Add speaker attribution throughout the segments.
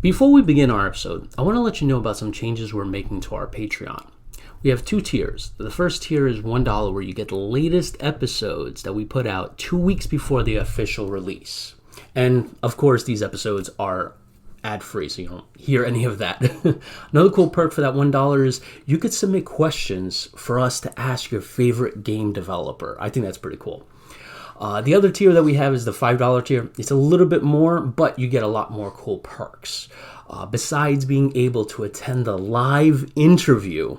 Speaker 1: Before we begin our episode, I want to let you know about some changes we're making to our Patreon. We have two tiers. The first tier is $1 where you get the latest episodes that we put out 2 weeks before the official release. And of course, these episodes are ad-free, so you don't hear any of that. Another cool perk for that $1 is you could submit questions for us to ask your favorite game developer. I think that's pretty cool. The other tier that we have is the $5 tier. It's a little bit more, but you get a lot more cool perks. Besides being able to attend the live interview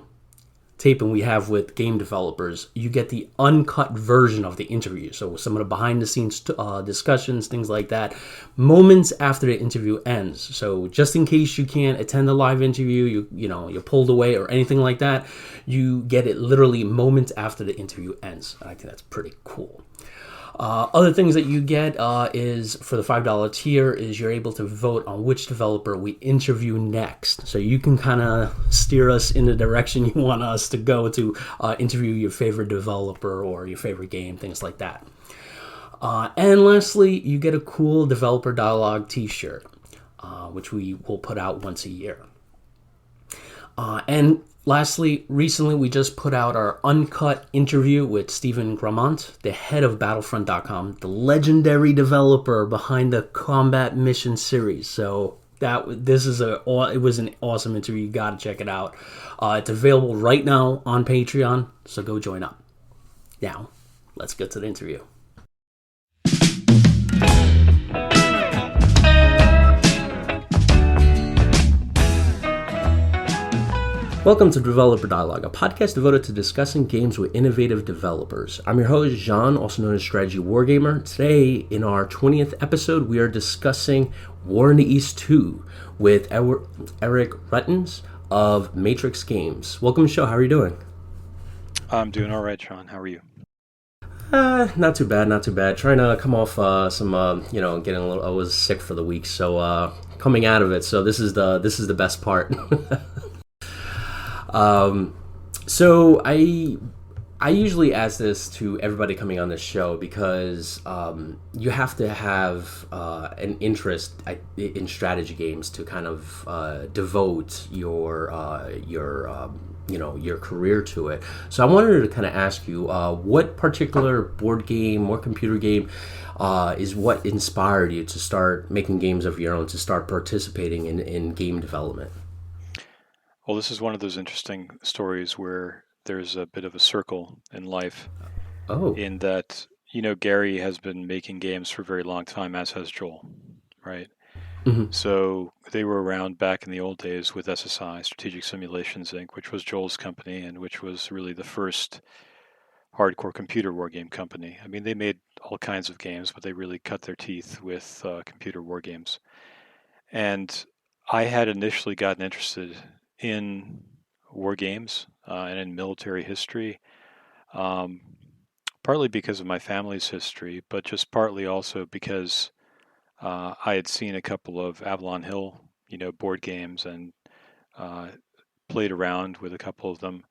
Speaker 1: taping we have with game developers, you get the uncut version of the interview. So some of the behind the scenes discussions, things like that, moments after the interview ends. So just in case you can't attend the live interview, you're pulled away or anything like that, you get it literally moments after the interview ends. I think that's pretty cool. Other things that you get is for the $5 tier is you're able to vote on which developer we interview next. So you can kind of steer us in the direction you want us to go to interview your favorite developer or your favorite game, things like that. And lastly, you get a cool developer dialogue t-shirt, which we will put out once a year. And lastly, recently we just put out our uncut interview with Stephen Grammont, the head of Battlefront.com, the legendary developer behind the Combat Mission series. So it was an awesome interview. You got to check it out. It's available right now on Patreon, so go join up. Now, let's get to the interview. Welcome to Developer Dialogue, a podcast devoted to discussing games with innovative developers. I'm your host, Jean, also known as Strategy Wargamer. Today, in our 20th episode, we are discussing War in the East 2 with Erik Rutins of Matrix Games. Welcome to the show. How are you doing?
Speaker 2: I'm doing all right, Sean. How are you?
Speaker 1: Not too bad. Trying to come off getting a little. I was sick for the week, so coming out of it. So this is the best part. So I usually ask this to everybody coming on this show because you have to have an interest in strategy games to kind of devote your career to it. So I wanted to kind of ask you what particular board game or computer game is what inspired you to start making games of your own, to start participating in game development?
Speaker 2: Well, this is one of those interesting stories where there's a bit of a circle in life.
Speaker 1: Oh.
Speaker 2: In that, Gary has been making games for a very long time, as has Joel, right?
Speaker 1: Mm-hmm.
Speaker 2: So they were around back in the old days with SSI, Strategic Simulations, Inc., which was Joel's company and which was really the first hardcore computer war game company. I mean, they made all kinds of games, but they really cut their teeth with computer war games. And I had initially gotten interested in war games and in military history, partly because of my family's history, but just partly also because I had seen a couple of Avalon Hill, board games and played around with a couple of them,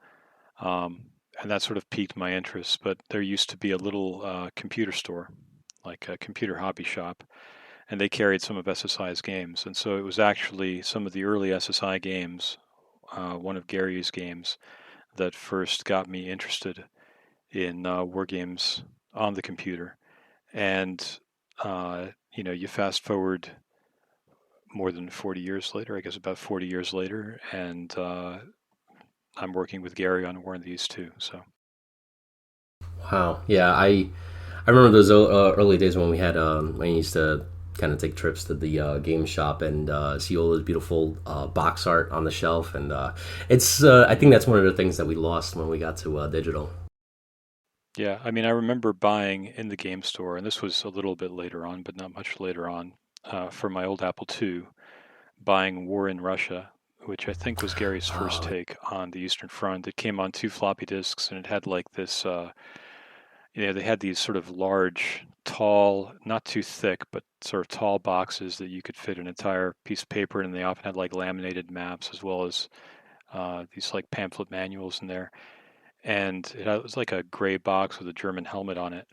Speaker 2: and that sort of piqued my interest. But there used to be a little computer store, like a computer hobby shop, and they carried some of SSI's games, and so it was actually some of the early SSI games, one of Gary's games, that first got me interested in war games on the computer. And you fast forward more than 40 years later, I guess about 40 years later, and I'm working with Gary on War in the East too. So.
Speaker 1: Wow. Yeah, I remember those early days when we had when you used to kind of take trips to the game shop and see all those beautiful box art on the shelf, and it's I think that's one of the things that we lost when we got to digital.
Speaker 2: Yeah, I mean, I remember buying in the game store, and this was a little bit later on, but not much later on, for my old Apple II, buying War in Russia, which I think was Gary's first take on the Eastern Front. It came on 2 floppy disks, and it had like this, they had these sort of large, tall, not too thick, but sort of tall boxes that you could fit an entire piece of paper in, and they often had like laminated maps as well as these like pamphlet manuals in there. And it was like a gray box with a German helmet on it,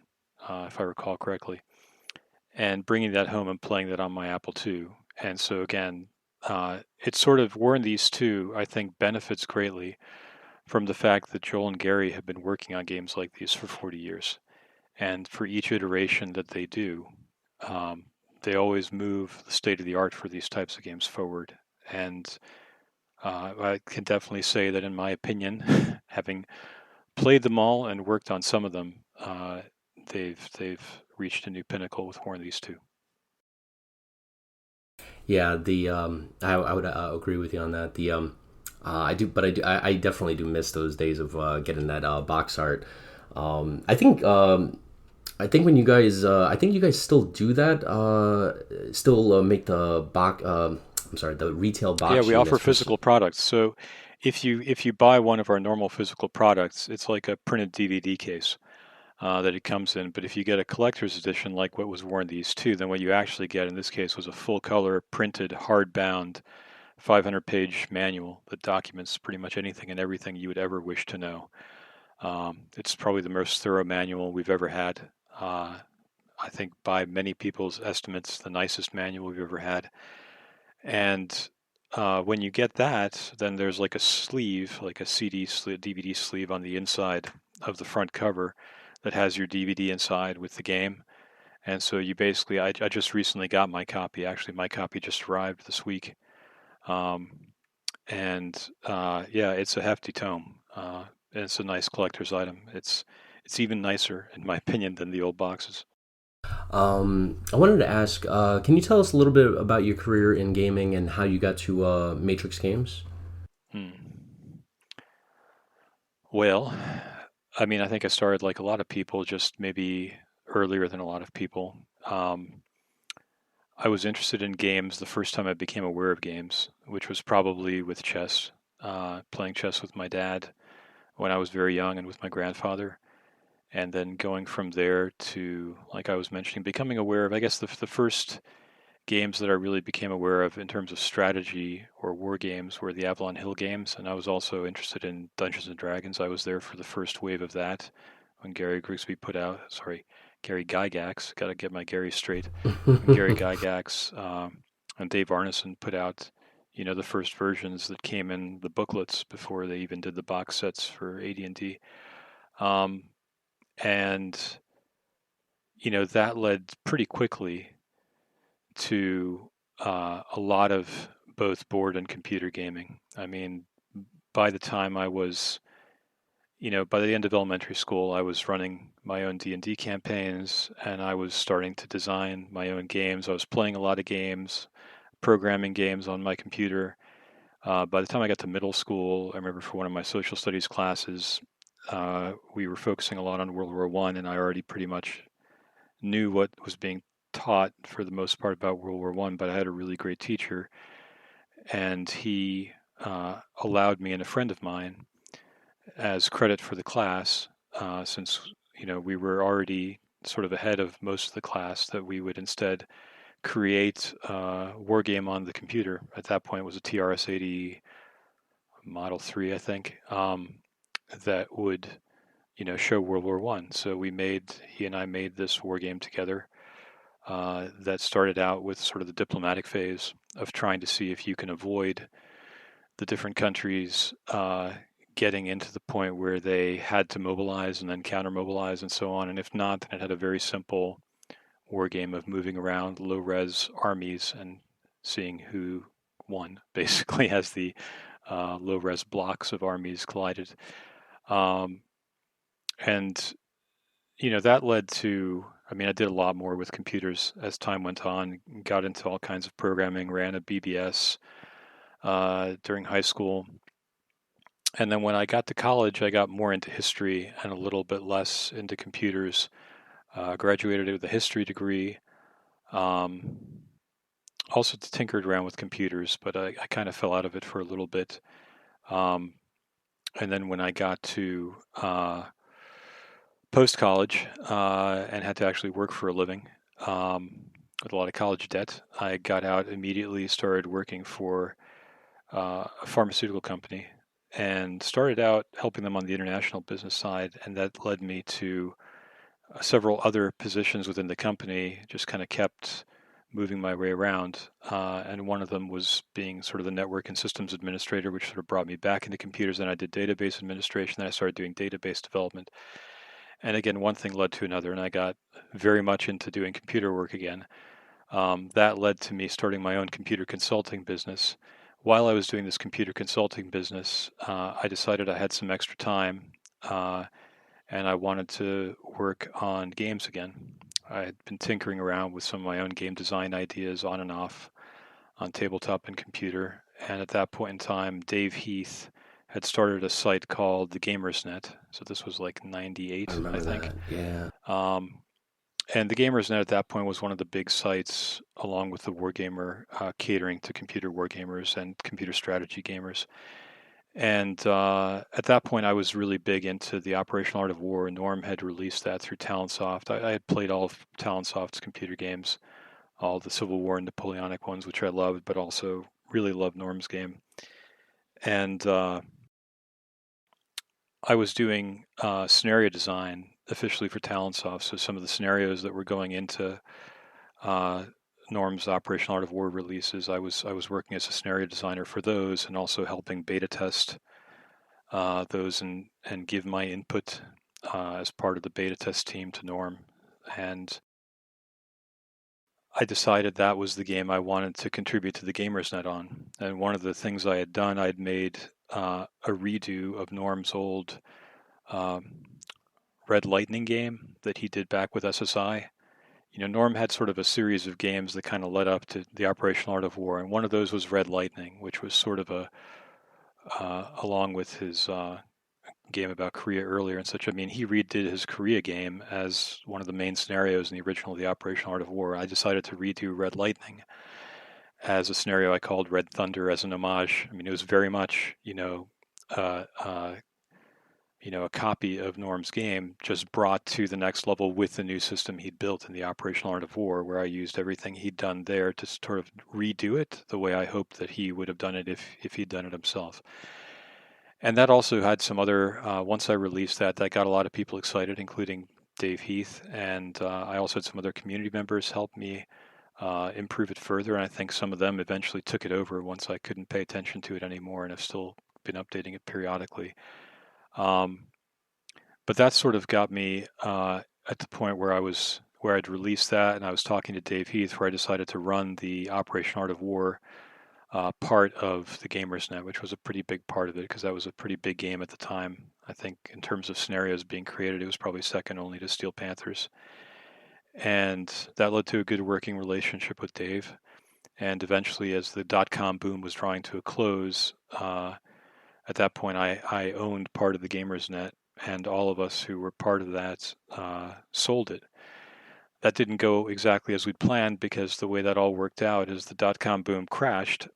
Speaker 2: if I recall correctly. And bringing that home and playing that on my Apple II. And so again, it's sort of War and These Two, I think, benefits greatly from the fact that Joel and Gary have been working on games like these for 40 years. And for each iteration that they do, um, they always move the state of the art for these types of games forward. And I can definitely say that, in my opinion, having played them all and worked on some of them, they've reached a new pinnacle with War and These Two.
Speaker 1: Yeah, I would agree with you on that. I do, but I definitely do miss those days of getting that box art. Um, I think um, I think when you guys, I think you guys still do that. Still make the box. I'm sorry, the retail
Speaker 2: Yeah,
Speaker 1: box
Speaker 2: we
Speaker 1: units
Speaker 2: offer
Speaker 1: for.
Speaker 2: physical products. So if you buy one of our normal physical products, it's like a printed DVD case that it comes in. But if you get a collector's edition, like what was War and These Two, then what you actually get in this case was a full color printed hardbound 500-page manual that documents pretty much anything and everything you would ever wish to know. It's probably the most thorough manual we've ever had. I think by many people's estimates, the nicest manual we've ever had. And when you get that, then there's like a sleeve, like a CD sleeve, DVD sleeve on the inside of the front cover that has your DVD inside with the game. And so you basically, I just recently got my copy. Actually, my copy just arrived this week. Um, and yeah, it's a hefty tome. And it's a nice collector's item. It's even nicer, in my opinion, than the old boxes.
Speaker 1: I wanted to ask, can you tell us a little bit about your career in gaming and how you got to Matrix Games?
Speaker 2: Hmm. Well, I mean, I think I started like a lot of people, just maybe earlier than a lot of people. I was interested in games the first time I became aware of games, which was probably with chess, playing chess with my dad when I was very young and with my grandfather. And then going from there to, like I was mentioning, becoming aware of, I guess, the first games that I really became aware of in terms of strategy or war games were the Avalon Hill games, and I was also interested in Dungeons and Dragons. I was there for the first wave of that when Gary Grigsby put out, sorry, Gary Gygax, got to get my Gary straight, when Gary Gygax and Dave Arneson put out, the first versions that came in the booklets before they even did the box sets for AD&D. Um, and, that led pretty quickly to a lot of both board and computer gaming. I mean, by the time I was, by the end of elementary school, I was running my own D&D campaigns and I was starting to design my own games. I was playing a lot of games, programming games on my computer. By the time I got to middle school, I remember for one of my social studies classes, we were focusing a lot on World War One, and I already pretty much knew what was being taught for the most part about World War One, but I had a really great teacher, and he allowed me and a friend of mine as credit for the class, since we were already sort of ahead of most of the class, that we would instead create a war game on the computer. At that point, it was a TRS-80 Model 3, I think, that would show World War One. So he and I made this war game together that started out with sort of the diplomatic phase of trying to see if you can avoid the different countries getting into the point where they had to mobilize and then counter mobilize and so on. And if not, then it had a very simple war game of moving around low res armies and seeing who won, basically, as the low res blocks of armies collided. Um, and that led to, I mean, I did a lot more with computers as time went on, got into all kinds of programming, ran a BBS during high school. And then when I got to college, I got more into history and a little bit less into computers. Graduated with a history degree. Um, Also tinkered around with computers, but I kind of fell out of it for a little bit. Um, and then when I got to post college and had to actually work for a living with a lot of college debt, I got out immediately, started working for a pharmaceutical company, and started out helping them on the international business side. And that led me to several other positions within the company, just kind of kept moving my way around. And one of them was being sort of the network and systems administrator, which sort of brought me back into computers. Then I did database administration. Then I started doing database development. And again, one thing led to another, and I got very much into doing computer work again. That led to me starting my own computer consulting business. While I was doing this computer consulting business, I decided I had some extra time uh, and I wanted to work on games again. I had been tinkering around with some of my own game design ideas on and off on tabletop and computer. And at that point in time, Dave Heath had started a site called the Gamers Net. So this was like
Speaker 1: I
Speaker 2: 98, I
Speaker 1: remember
Speaker 2: think.
Speaker 1: that. Yeah.
Speaker 2: Um, and the Gamers Net at that point was one of the big sites, along with the Wargamer, catering to computer wargamers and computer strategy gamers. And at that point, I was really big into the Operational Art of War. Norm had released that through Talonsoft. I had played all of Talonsoft's computer games, all the Civil War and Napoleonic ones, which I loved, but also really loved Norm's game. And I was doing scenario design officially for Talonsoft. So some of the scenarios that were going into uh, Norm's Operational Art of War releases, I was working as a scenario designer for those, and also helping beta test those and give my input as part of the beta test team to Norm. And I decided that was the game I wanted to contribute to the GamersNet on. And one of the things I had done, I'd made a redo of Norm's old um, Red Lightning game that he did back with SSI. You know, Norm had sort of a series of games that kind of led up to the Operational Art of War, and one of those was Red Lightning, which was sort of a, along with his game about Korea earlier and such. I mean, he redid his Korea game as one of the main scenarios in the original The Operational Art of War. I decided to redo Red Lightning as a scenario I called Red Thunder as an homage. I mean, it was very much, uh, uh, a copy of Norm's game, just brought to the next level with the new system he'd built in the Operational Art of War, where I used everything he'd done there to sort of redo it the way I hoped that he would have done it if he'd done it himself. And that also had some other, once I released that, that got a lot of people excited, including Dave Heath. And I also had some other community members help me improve it further. And I think some of them eventually took it over once I couldn't pay attention to it anymore, and have still been updating it periodically. Um, but that sort of got me at the point where I'd released that, and I was talking to Dave Heath, where I decided to run the Operation Art of War part of the Gamers Net, which was a pretty big part of it because that was a pretty big game at the time. I think in terms of scenarios being created, it was probably second only to Steel Panthers. And that led to a good working relationship with Dave. And eventually, as the dot-com boom was drawing to a close, at that point I owned part of the Gamers Net, and all of us who were part of that sold it. That didn't go exactly as we'd planned, because the way that all worked out is the dot-com boom crashed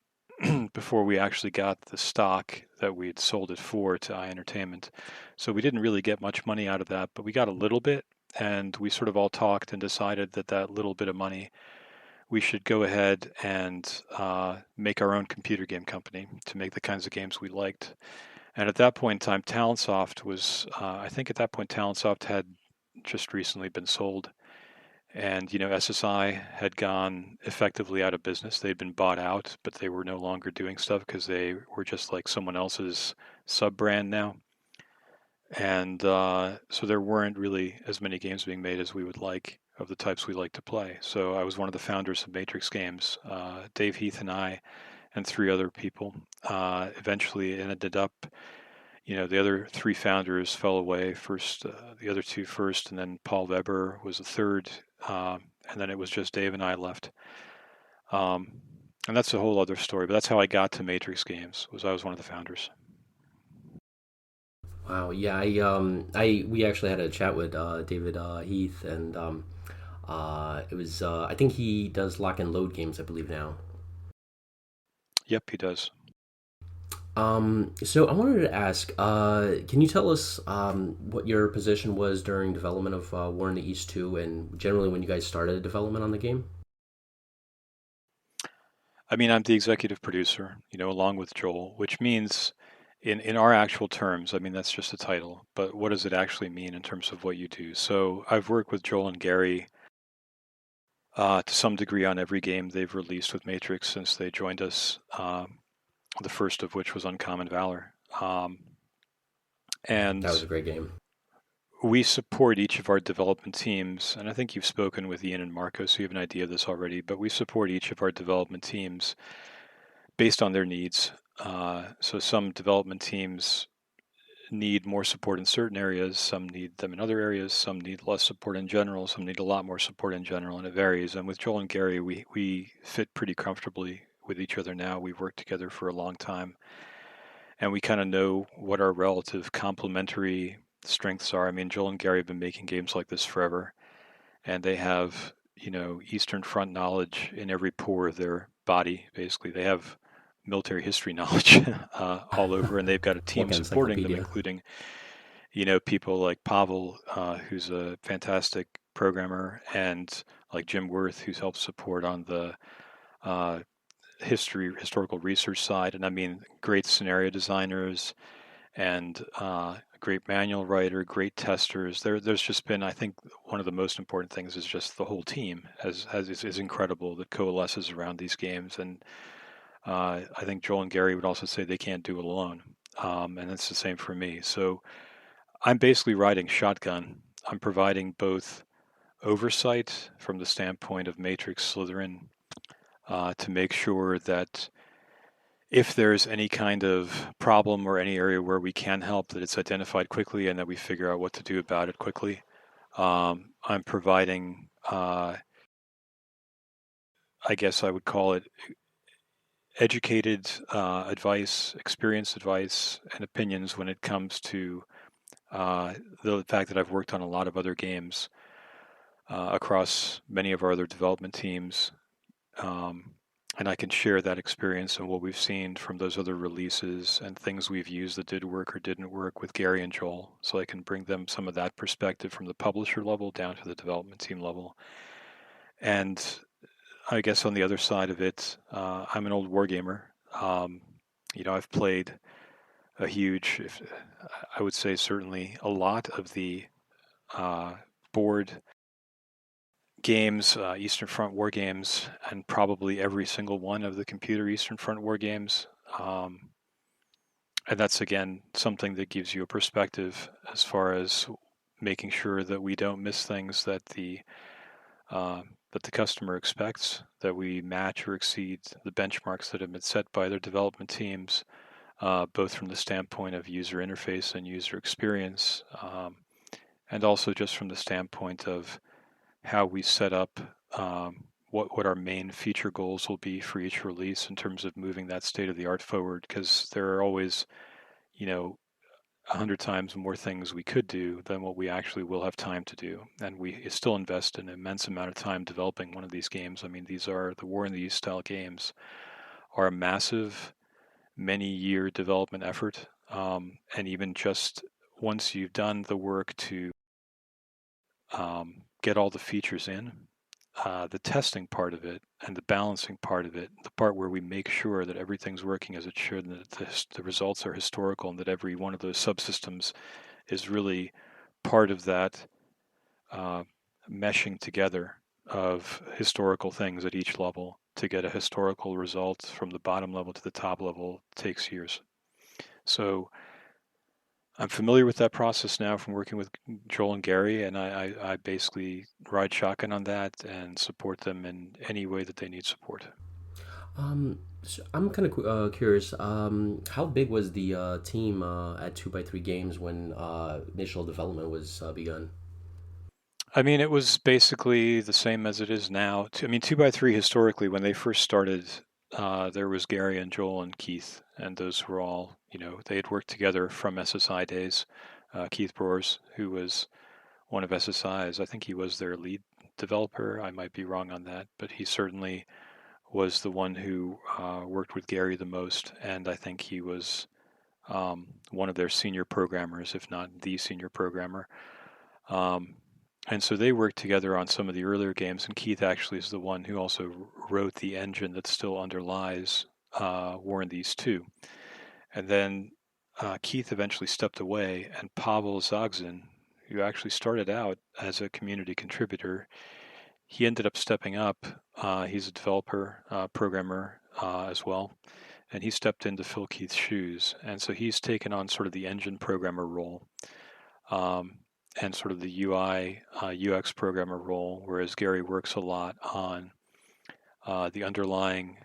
Speaker 2: before we actually got the stock that we'd sold it for to iEntertainment. So we didn't really get much money out of that, but we got a little bit, and we sort of all talked and decided that that little bit of money, we should go ahead and make our own computer game company to make the kinds of games we liked. And at that point in time, Talonsoft was, I think at that point, Talonsoft had just recently been sold. And, SSI had gone effectively out of business. They'd been bought out, but they were no longer doing stuff because they were just like someone else's sub brand now. And so there weren't really as many games being made as we would like, of the types we like to play. So I was one of the founders of Matrix Games. Dave Heath and I and three other people. Eventually it ended up, the other three founders fell away first, the other two first, and then Paul Weber was the third, and then it was just Dave and I left. Um, and that's a whole other story, but that's how I got to Matrix Games, was I was one of the founders.
Speaker 1: Wow. Yeah. I we actually had a chat with David Heath, and it was I think he does lock and load games, I believe now.
Speaker 2: Yep, he does.
Speaker 1: So I wanted to ask, can you tell us what your position was during development of War in the East 2, and generally when you guys started development on the game?
Speaker 2: I mean, I'm the executive producer, along with Joel, which means in our actual terms, I mean, that's just a title, but what does it actually mean in terms of what you do? So I've worked with Joel and Gary to some degree on every game they've released with Matrix since they joined us. The first of which was Uncommon Valor.
Speaker 1: That was
Speaker 2: And
Speaker 1: a great game.
Speaker 2: we support each of our development teams, and I think you've spoken with Ian and Marco, so you have an idea of this already, but we support each of our development teams based on their needs. So some development teams need more support in certain areas, some need them in other areas, some need less support in general, some need a lot more support in general, and it varies. And with Joel and Gary, we fit pretty comfortably with each other now. We've worked together for a long time, and we kind of know what our relative complementary strengths are. I mean, Joel and Gary have been making games like this forever, and they have, Eastern Front knowledge in every pore of their body. Basically, they have military history knowledge all over, and they've got a team
Speaker 1: Like
Speaker 2: supporting them,
Speaker 1: encyclopedia.
Speaker 2: including, people like Pavel, who's a fantastic programmer, and like Jim Worth, who's helped support on the uh, historical research side. And I mean, great scenario designers and great manual writer, great testers. There's just been, I think, one of the most important things is just the whole team is incredible that coalesces around these games. And I think Joel and Gary would also say they can't do it alone. And it's the same for me. So I'm basically riding shotgun. I'm providing both oversight from the standpoint of Matrix Slytherin to make sure that if there's any kind of problem or any area where we can help, that it's identified quickly and that we figure out what to do about it quickly. I'm providing, I guess I would call it educated advice, experienced advice, and opinions when it comes to uh, the fact that I've worked on a lot of other games across many of our other development teams. Um, and I can share that experience and what we've seen from those other releases and things we've used that did work or didn't work with Gary and Joel. So I can bring them some of that perspective from the publisher level down to the development team level. And I guess on the other side of it, I'm an old wargamer. Um, I've played a huge, I would say certainly a lot of the uh, board games, Eastern Front war games, and probably every single one of the computer Eastern Front war games. Um, and that's again something that gives you a perspective as far as making sure that we don't miss things that the customer expects, that we match or exceed the benchmarks that have been set by their development teams, both from the standpoint of user interface and user experience, and also just from the standpoint of how we set up what our main feature goals will be for each release in terms of moving that state of the art forward, because there are always, you know, 100 times more things we could do than what we actually will have time to do. And we still invest an immense amount of time developing one of these games. I mean, these are the War in the East style games are a massive, many-year development effort. And even just once you've done the work to get all the features in, the testing part of it and the balancing part of it, the part where we make sure that everything's working as it should and that the results are historical and that every one of those subsystems is really part of that uh, meshing together of historical things at each level to get a historical result from the bottom level to the top level takes years. So I'm familiar with that process now from working with Joel and Gary, and I basically ride shotgun on that and support them in any way that they need support.
Speaker 1: So I'm kind of curious. How big was the team at 2 by 3 Games when initial development was begun?
Speaker 2: I mean, it was basically the same as it is now. I mean, 2 by 3 historically, when they first started, there was Gary and Joel and Keith, and those were all, they had worked together from SSI days. Keith Broers, who was one of SSI's, I think he was their lead developer. I might be wrong on that, but he certainly was the one who worked with Gary the most, and I think he was one of their senior programmers, if not the senior programmer. Um, and so they worked together on some of the earlier games, and Keith actually is the one who also wrote the engine that still underlies War and the East 2. And then Keith eventually stepped away, and Pavel Zagzin, who actually started out as a community contributor, he ended up stepping up. He's a developer, programmer as well, and he stepped in to fill Keith's shoes. And so he's taken on sort of the engine programmer role, um, and sort of the UI UX programmer role, whereas Gary works a lot on the underlying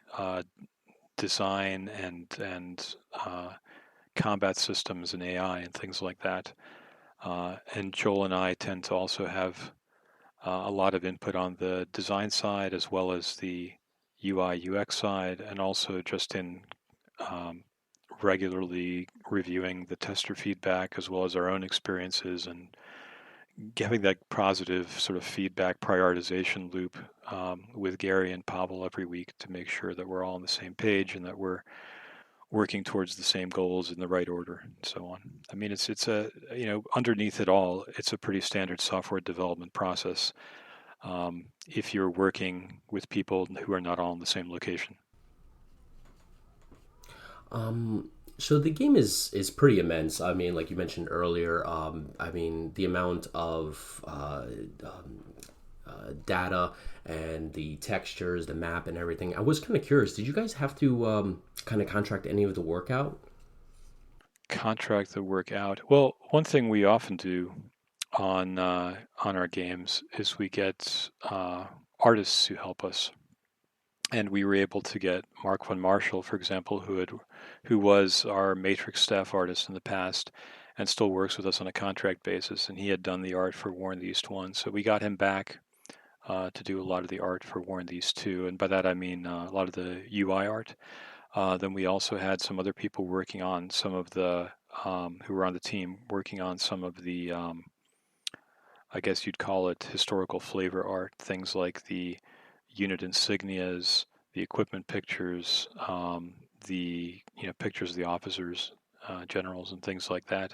Speaker 2: design and combat systems and AI and things like that. And Joel and I tend to also have a lot of input on the design side as well as the UI UX side, and also just in um, regularly reviewing the tester feedback as well as our own experiences and having that positive sort of feedback prioritization loop with Gary and Pavel every week to make sure that we're all on the same page and that we're working towards the same goals in the right order and so on. I mean, it's a, underneath it all, it's a pretty standard software development process, if you're working with people who are not all in the same location.
Speaker 1: So the game is pretty immense. I mean, like you mentioned earlier, I mean the amount of data and the textures, the map, and everything. I was kind of curious. Did you guys have to kind of contract any of the work out?
Speaker 2: Contract the work out. Well, one thing we often do on our games is we get artists who help us, and we were able to get Mark von Marshall, for example, who was our Matrix staff artist in the past, and still works with us on a contract basis. And he had done the art for War in the East 1, so we got him back to do a lot of the art for War in the East 2, and by that I mean a lot of the UI art. Then we also had some other people working on some of the who were on the team working on some of the I guess you'd call it historical flavor art, things like the unit insignias, the equipment pictures, the pictures of the officers, generals, and things like that.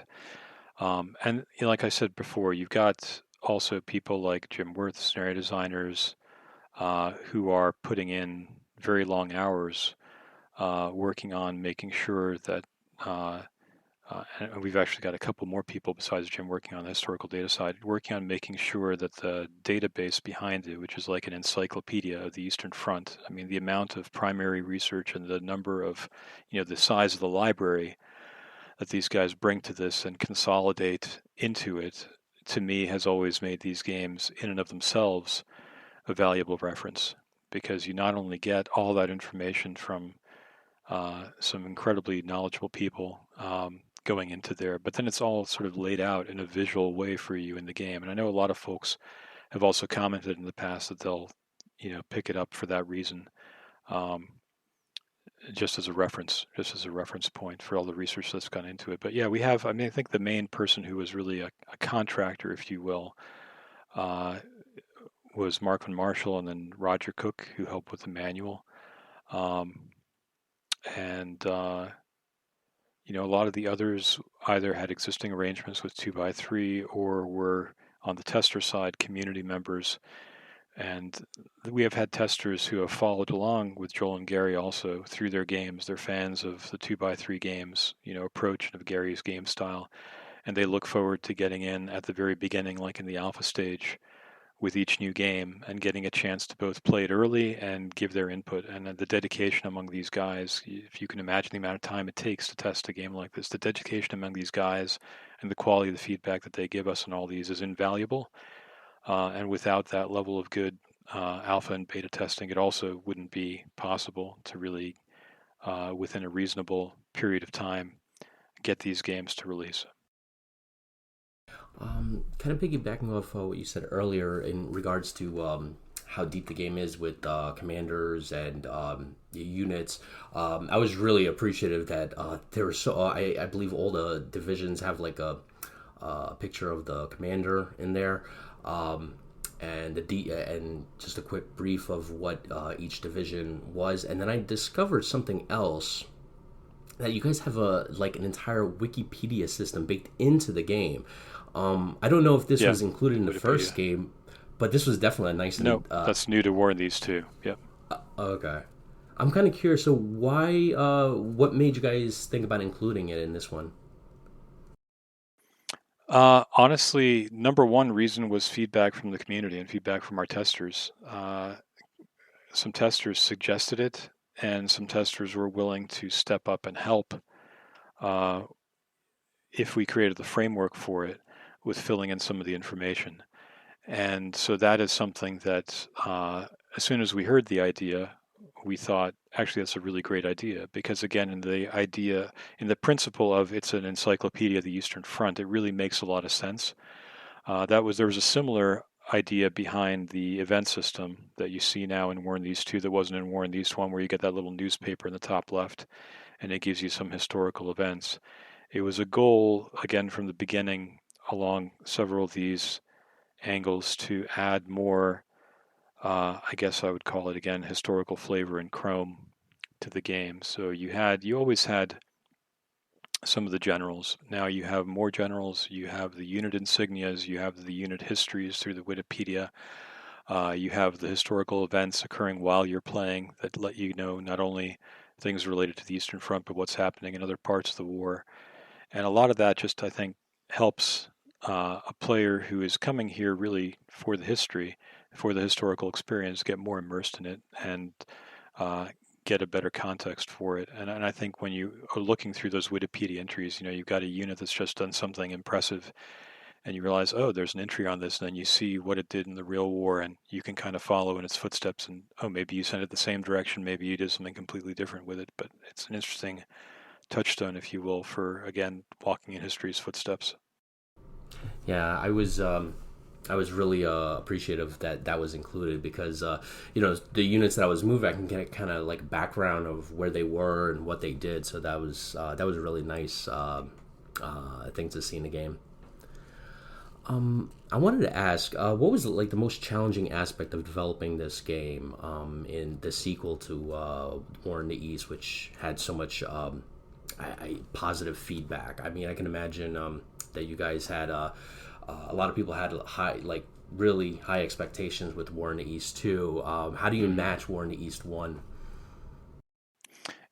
Speaker 2: And like I said before, you've got also people like Jim Worth, scenario designers, who are putting in very long hours working on making sure that and we've actually got a couple more people besides Jim working on the historical data side, working on making sure that the database behind it, which is like an encyclopedia of the Eastern Front, I mean, the amount of primary research and the number of, the size of the library that these guys bring to this and consolidate into it, to me, has always made these games in and of themselves a valuable reference, because you not only get all that information from some incredibly knowledgeable people going into there, but then it's all sort of laid out in a visual way for you in the game. And I know a lot of folks have also commented in the past that they'll, pick it up for that reason, um, just as a reference point for all the research that's gone into it. But yeah, we have. I mean, I think the main person who was really a contractor, if you will, uh, was Mark von Marshall, and then Roger Cook, who helped with the manual. Um, and a lot of the others either had existing arrangements with 2x3 or were on the tester side community members. And we have had testers who have followed along with Joel and Gary also through their games. They're fans of the 2x3 games, approach and of Gary's game style. And they look forward to getting in at the very beginning, like in the alpha stage, with each new game and getting a chance to both play it early and give their input. And the dedication among these guys, if you can imagine the amount of time it takes to test a game like this, the dedication among these guys and the quality of the feedback that they give us on all these is invaluable. And without that level of good alpha and beta testing, it also wouldn't be possible to really, within a reasonable period of time, get these games to release.
Speaker 1: Kind of piggybacking off what you said earlier in regards to how deep the game is with commanders and units. I was really appreciative that there were I believe all the divisions have like a picture of the commander in there. And and just a quick brief of what each division was, and then I discovered something else, that you guys have an entire Wikipedia system baked into the game. I don't know if this
Speaker 2: Yeah,
Speaker 1: was included in the
Speaker 2: Wikipedia.
Speaker 1: first game, but this was definitely a nice.
Speaker 2: No, that's new to War in these two. Yep.
Speaker 1: Okay, I'm kind of curious. So why? What made you guys think about including it in this one?
Speaker 2: Honestly, number one reason was feedback from the community and feedback from our testers. Some testers suggested it, and some testers were willing to step up and help uh, if we created the framework for it with filling in some of the information. And so that is something that as soon as we heard the idea, we thought, actually, that's a really great idea. Because again, in the principle of it's an encyclopedia of the Eastern Front, it really makes a lot of sense. There was a similar idea behind the event system that you see now in War and These Two that wasn't in War and These One, where you get that little newspaper in the top left, and it gives you some historical events. It was a goal, again, from the beginning along several of these angles to add more, I guess I would call it again, historical flavor and chrome to the game. So you always had some of the generals. Now you have more generals, you have the unit insignias, you have the unit histories through the Wikipedia, you have the historical events occurring while you're playing that let you know not only things related to the Eastern Front, but what's happening in other parts of the war. And a lot of that just, I think, helps a player who is coming here really for the history, for the historical experience, get more immersed in it and uh, get a better context for it. And I think when you are looking through those Wikipedia entries, you've got a unit that's just done something impressive and you realize, oh, there's an entry on this, and then you see what it did in the real war, and you can kind of follow in its footsteps. And oh, maybe you sent it the same direction, maybe you did something completely different with it. But it's an interesting touchstone, if you will, for again walking in history's footsteps.
Speaker 1: Yeah, I was really appreciative that that was included because the units that I was moving, I can get kind of like background of where they were and what they did. So that was a really nice thing to see in the game. I wanted to ask, what was like the most challenging aspect of developing this game in the sequel to War in the East, which had so much positive feedback? I mean, I can imagine that you guys had a lot of people had high, like really high expectations with War in the East too. How do you match War in the East one?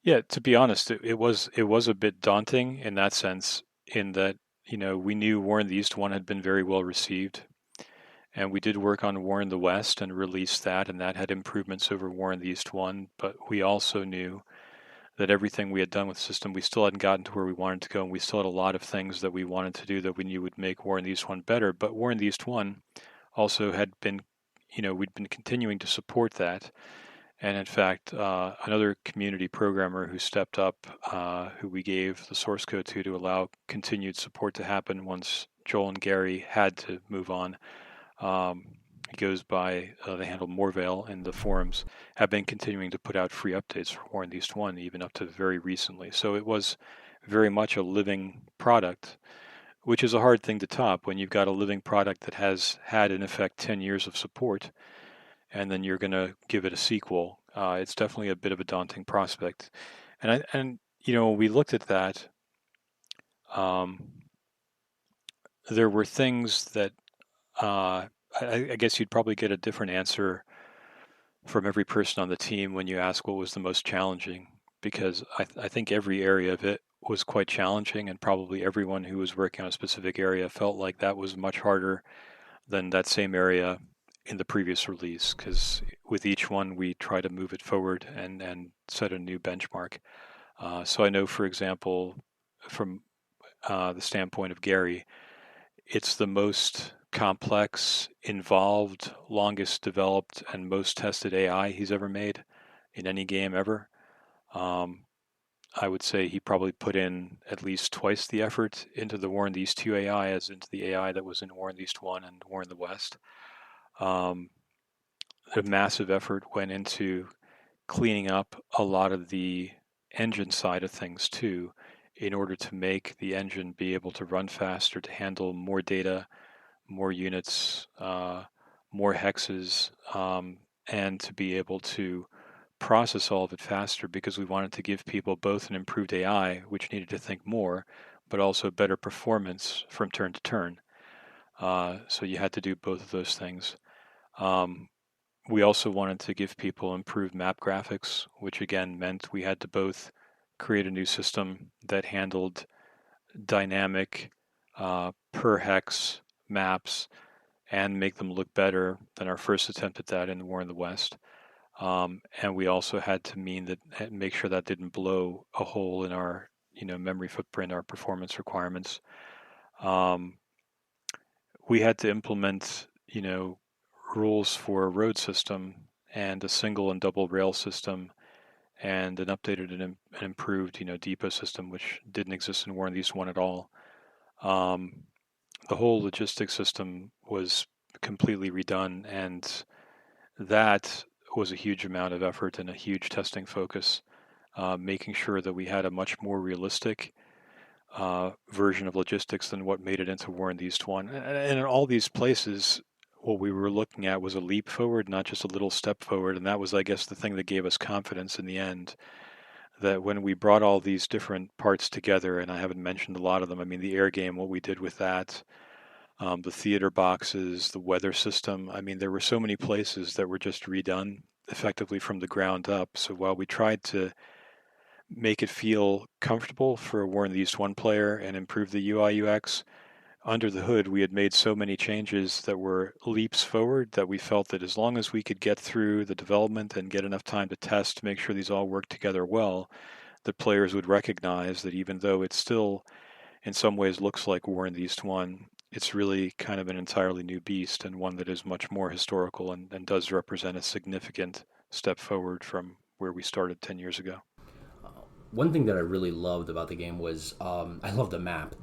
Speaker 2: Yeah, to be honest, it was a bit daunting in that sense, in that we knew War in the East one had been very well received, and we did work on War in the West and released that, and that had improvements over War in the East one. But we also knew that everything we had done with the system, we still hadn't gotten to where we wanted to go, and we still had a lot of things that we wanted to do that we knew would make War in the East one better. But War in the East one also had been, we'd been continuing to support that. And in fact, another community programmer who stepped up, who we gave the source code to allow continued support to happen once Joel and Gary had to move on. He goes by the handle Morvale in the forums, have been continuing to put out free updates for War and the East 1, even up to very recently. So it was very much a living product, which is a hard thing to top when you've got a living product that has had, in effect, 10 years of support and then you're going to give it a sequel. It's definitely a bit of a daunting prospect. When we looked at that, um, there were things that I guess you'd probably get a different answer from every person on the team when you ask what was the most challenging, because I think every area of it was quite challenging, and probably everyone who was working on a specific area felt like that was much harder than that same area in the previous release, because with each one we try to move it forward and set a new benchmark. So I know, for example, from the standpoint of Gary, it's the most complex, involved, longest developed, and most tested AI he's ever made in any game ever. Um, I would say he probably put in at least twice the effort into the War in the East 2 AI as into the AI that was in War in the East 1 and War in the West. Um, a massive effort went into cleaning up a lot of the engine side of things too, in order to make the engine be able to run faster, to handle more data, more units, more hexes, and to be able to process all of it faster because we wanted to give people both an improved AI, which needed to think more, but also better performance from turn to turn. So you had to do both of those things. Um, we also wanted to give people improved map graphics, which again meant we had to both create a new system that handled dynamic per hex maps and make them look better than our first attempt at that in War in the West. And we also had to make sure that didn't blow a hole in our memory footprint, our performance requirements. Um, we had to implement rules for a road system and a single and double rail system and an updated and improved depot system, which didn't exist in War and the East One at all. Um, the whole logistics system was completely redone, and that was a huge amount of effort and a huge testing focus, making sure that we had a much more realistic version of logistics than what made it into War in the East One. And in all these places, what we were looking at was a leap forward, not just a little step forward. And that was, I guess, the thing that gave us confidence in the end. That when we brought all these different parts together, and I haven't mentioned a lot of them, I mean, the air game, what we did with that, the theater boxes, the weather system. I mean, there were so many places that were just redone effectively from the ground up. So while we tried to make it feel comfortable for a War in the East One player and improve the UI UX, under the hood, we had made so many changes that were leaps forward that we felt that as long as we could get through the development and get enough time to test to make sure these all work together well, the players would recognize that even though it still in some ways looks like War in the East One, it's really kind of an entirely new beast and one that is much more historical and does represent a significant step forward from where we started 10 years ago.
Speaker 1: One thing that I really loved about the game was I love the map.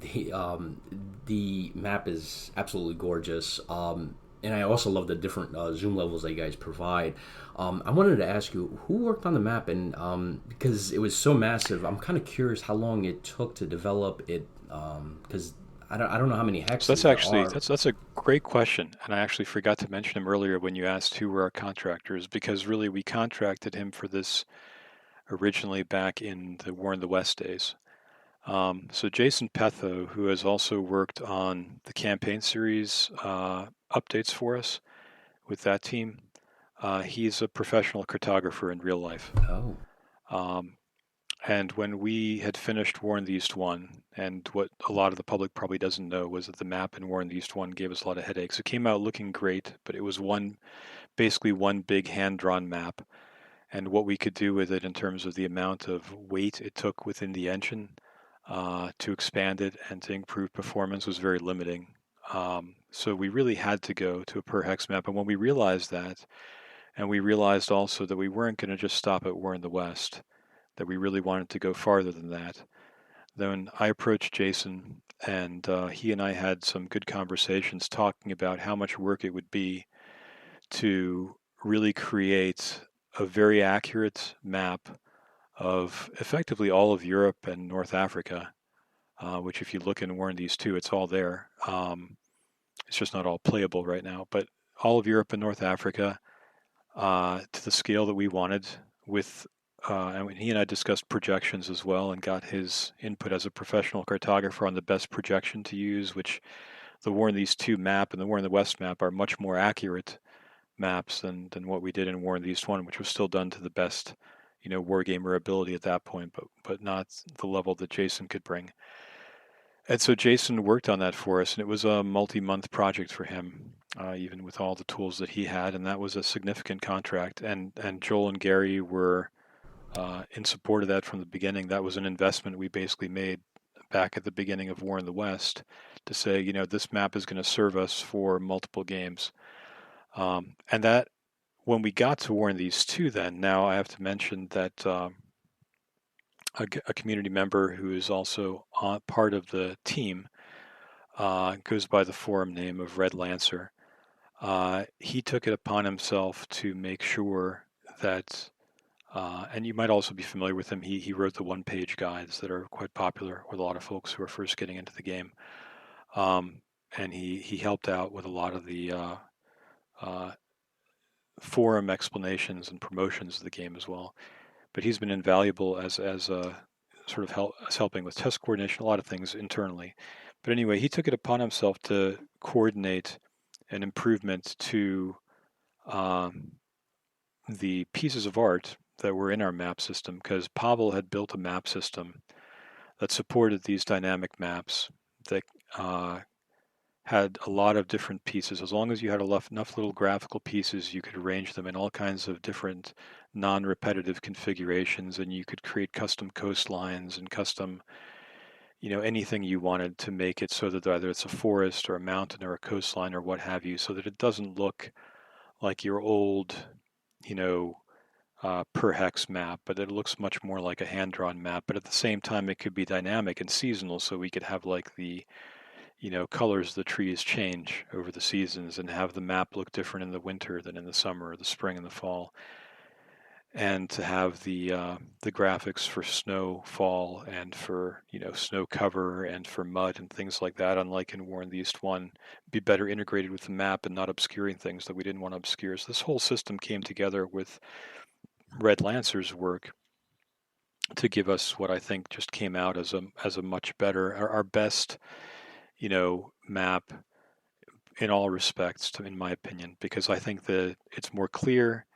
Speaker 1: The map is absolutely gorgeous, and I also love the different zoom levels that you guys provide. I wanted to ask you who worked on the map, and because it was so massive, I'm kind of curious how long it took to develop it. Because I don't know how many
Speaker 2: So
Speaker 1: hexes
Speaker 2: that's
Speaker 1: there
Speaker 2: actually
Speaker 1: are.
Speaker 2: that's a great question, and I actually forgot to mention him earlier when you asked who were our contractors, because really we contracted him for this originally back in the War in the West days. So Jason Petho, who has also worked on the campaign series updates for us with that team, he's a professional cartographer in real life.
Speaker 1: Oh,
Speaker 2: Um, and when we had finished War in the East One, and what a lot of the public probably doesn't know was that the map in War in the East One gave us a lot of headaches. It came out looking great, but it was basically one big hand-drawn map. And what we could do with it in terms of the amount of weight it took within the engine to expand it and to improve performance was very limiting. So we really had to go to a per hex map. And when we realized that, and we realized also that we weren't going to just stop at War in the West, that we really wanted to go farther than that, then I approached Jason, and he and I had some good conversations talking about how much work it would be to really create a very accurate map of effectively all of Europe and North Africa, which if you look in War and these two, it's all there. It's just not all playable right now, but all of Europe and North Africa to the scale that we wanted with and he and I discussed projections as well and got his input as a professional cartographer on the best projection to use, which the War in these two map and the War in the West map are much more accurate maps than what we did in War in the East One, which was still done to the best, wargamer ability at that point, but not the level that Jason could bring. And so Jason worked on that for us, and it was a multi-month project for him, even with all the tools that he had, and that was a significant contract. And Joel and Gary were in support of that from the beginning. That was an investment we basically made back at the beginning of War in the West to say, this map is going to serve us for multiple games. And that when we got to War in these two, then now I have to mention that a community member who is also part of the team goes by the forum name of Red Lancer. He took it upon himself to make sure that, and you might also be familiar with him, he wrote the one-page guides that are quite popular with a lot of folks who are first getting into the game. And he helped out with a lot of the uh, forum explanations and promotions of the game as well. But he's been invaluable as sort of as helping with test coordination, a lot of things internally. But anyway, he took it upon himself to coordinate an improvement to um, the pieces of art that were in our map system, because Pavel had built a map system that supported these dynamic maps that uh, had a lot of different pieces. As long as you had enough little graphical pieces, you could arrange them in all kinds of different non-repetitive configurations, and you could create custom coastlines and custom, anything you wanted to make it so that either it's a forest or a mountain or a coastline or what have you, so that it doesn't look like your old, you know, per hex map, but it looks much more like a hand-drawn map. But at the same time, it could be dynamic and seasonal, so we could have like the colors of the trees change over the seasons and have the map look different in the winter than in the summer or the spring and the fall. And to have the graphics for snowfall and for snow cover and for mud and things like that, unlike in War in the East One, be better integrated with the map and not obscuring things that we didn't want to obscure. So this whole system came together with Red Lancer's work to give us what I think just came out as a much better, our best, map in all respects, in my opinion, because I think that it's more clear,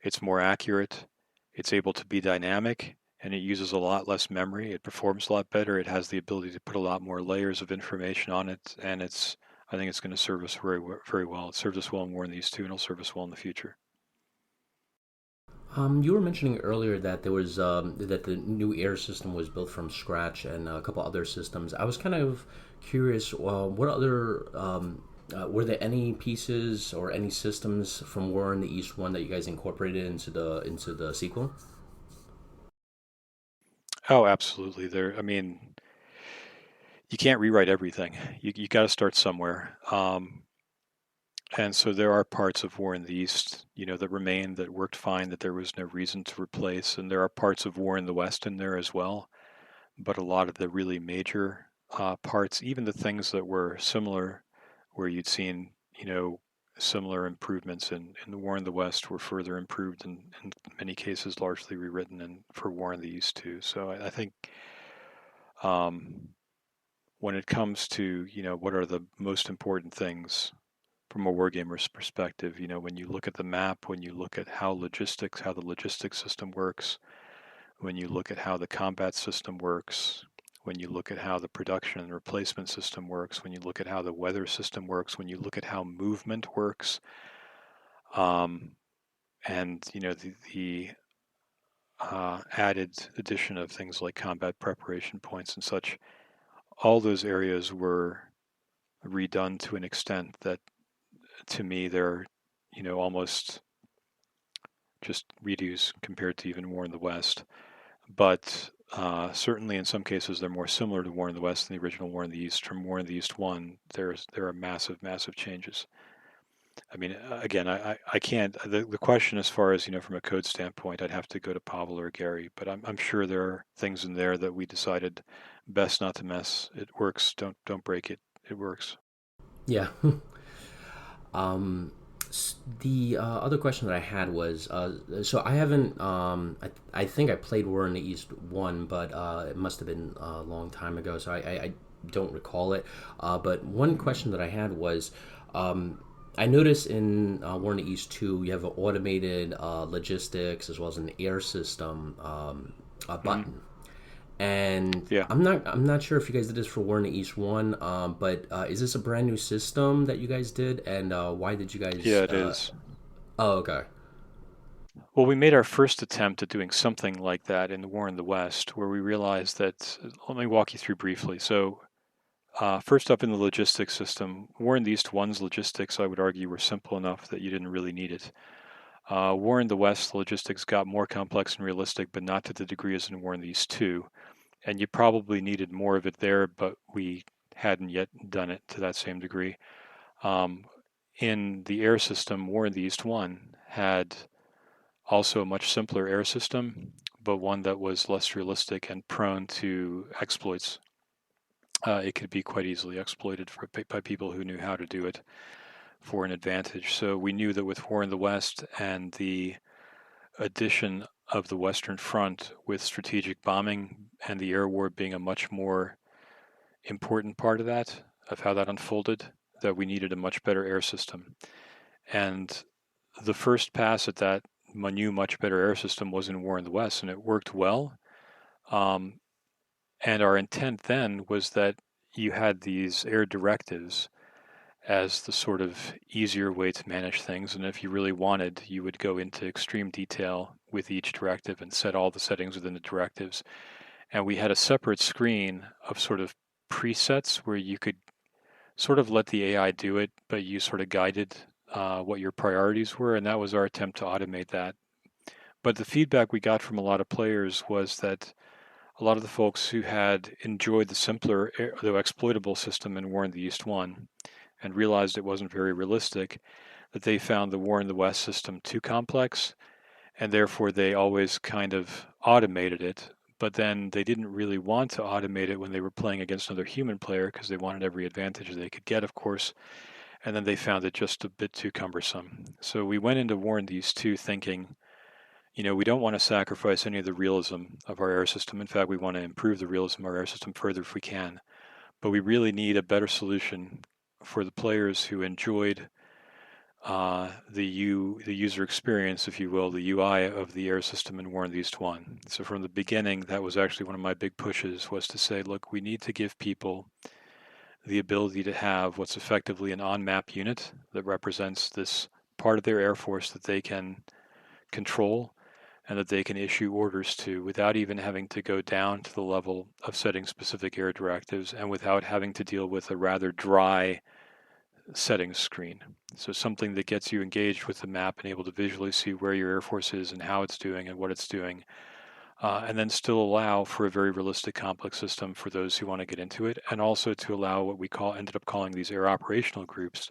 Speaker 2: it's more accurate, it's able to be dynamic, and it uses a lot less memory. It performs a lot better. It has the ability to put a lot more layers of information on it, and I think it's going to serve us very well. It served us well in War in these two, and it'll serve us well in the future.
Speaker 1: You were mentioning earlier that there was that the new air system was built from scratch and a couple other systems. I was kind of curious, what other were there any pieces or any systems from War in the East One that you guys incorporated into the sequel?
Speaker 2: Oh, absolutely. I mean, you can't rewrite everything. You got to start somewhere. And so there are parts of War in the East, that remain that worked fine, that there was no reason to replace, and there are parts of War in the West in there as well. But a lot of the really major parts, even the things that were similar, where you'd seen, similar improvements in the War in the West, were further improved and in many cases largely rewritten and for War in the East too. So I think um, when it comes to, what are the most important things from a wargamer's perspective, when you look at the map, when you look at how the logistics system works, when you look at how the combat system works, when you look at how the production and replacement system works, when you look at how the weather system works, when you look at how movement works, um, and the added addition of things like combat preparation points and such, all those areas were redone to an extent that, to me, they're almost just redos compared to even War in the West. But certainly in some cases they're more similar to War in the West than the original War in the East. From War in the East 1, there are massive changes. I mean, again, I can't, the question as far as, from a code standpoint, I'd have to go to Pavel or Gary, but I'm sure there are things in there that we decided best not to mess. It works. Don't break it. It works.
Speaker 1: Yeah. um, the other question that I had was, so I haven't, I think I played War in the East One, but it must have been a long time ago, so I don't recall it. But one question that I had was, I noticed in War in the East 2, you have an automated logistics as well as an air system
Speaker 2: Mhm.
Speaker 1: button. And
Speaker 2: Yeah.
Speaker 1: I'm not sure if you guys did this for War in the East One, but is this a brand new system that you guys did, and why did you
Speaker 2: Yeah,
Speaker 1: guys?
Speaker 2: it is.
Speaker 1: Oh, okay.
Speaker 2: Well, we made our first attempt at doing something like that in the War in the West, where we realized that. Let me walk you through briefly. So, first up in the logistics system, War in the East One's logistics, I would argue, were simple enough that you didn't really need it. War in the West, the logistics got more complex and realistic, but not to the degree as in War in the East Two. And you probably needed more of it there, but we hadn't yet done it to that same degree. Um, in the air system, War in the East One had also a much simpler air system, but one that was less realistic and prone to exploits. It could be quite easily exploited by people who knew how to do it for an advantage. So we knew that with War in the West and the addition of the Western Front, with strategic bombing and the air war being a much more important part of that, of how that unfolded, that we needed a much better air system. And the first pass at that new, much better air system was in War in the West, and it worked well. Um, and our intent then was that you had these air directives as the sort of easier way to manage things. And if you really wanted, you would go into extreme detail with each directive and set all the settings within the directives. And we had a separate screen of sort of presets where you could sort of let the AI do it, but you sort of guided what your priorities were. And that was our attempt to automate that. But the feedback we got from a lot of players was that a lot of the folks who had enjoyed the simpler, though exploitable system in War in the East 1 and realized it wasn't very realistic, that they found the War in the West system too complex, and therefore they always kind of automated it. But then they didn't really want to automate it when they were playing against another human player because they wanted every advantage they could get, of course. And then they found it just a bit too cumbersome. So we went into War in the East 2 thinking, we don't want to sacrifice any of the realism of our air system. In fact, we want to improve the realism of our air system further if we can. But we really need a better solution for the players who enjoyed the user experience, if you will, the UI of the air system in War in the East 1. So from the beginning, that was actually one of my big pushes, was to say, look, we need to give people the ability to have what's effectively an on-map unit that represents this part of their air force that they can control and that they can issue orders to without even having to go down to the level of setting specific air directives and without having to deal with a rather dry settings screen. So something that gets you engaged with the map and able to visually see where your air force is and how it's doing and what it's doing. And then still allow for a very realistic complex system for those who want to get into it, and also to allow what we ended up calling these air operational groups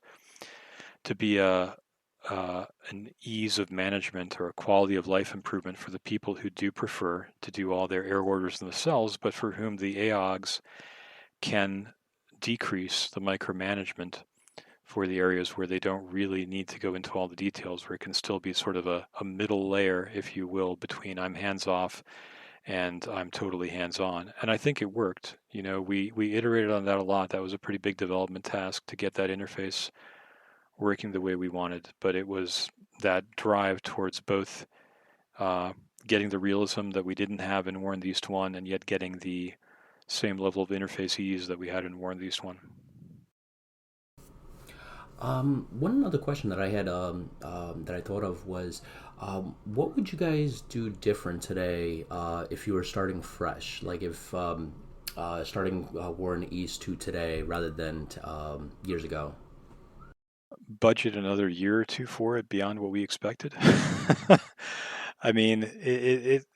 Speaker 2: to be an ease of management or a quality of life improvement for the people who do prefer to do all their air orders themselves, but for whom the AOGs can decrease the micromanagement for the areas where they don't really need to go into all the details, where it can still be sort of a middle layer, if you will, between I'm hands-off and I'm totally hands-on. And I think it worked. We iterated on that a lot. That was a pretty big development task to get that interface working the way we wanted. But it was that drive towards both getting the realism that we didn't have in War in the East 1 and yet getting the same level of interface ease that we had in War in the East 1.
Speaker 1: One other question that I had that I thought of was, what would you guys do different today if you were starting fresh? Like if starting War in the East to today rather than years ago?
Speaker 2: Budget another year or two for it beyond what we expected. I mean,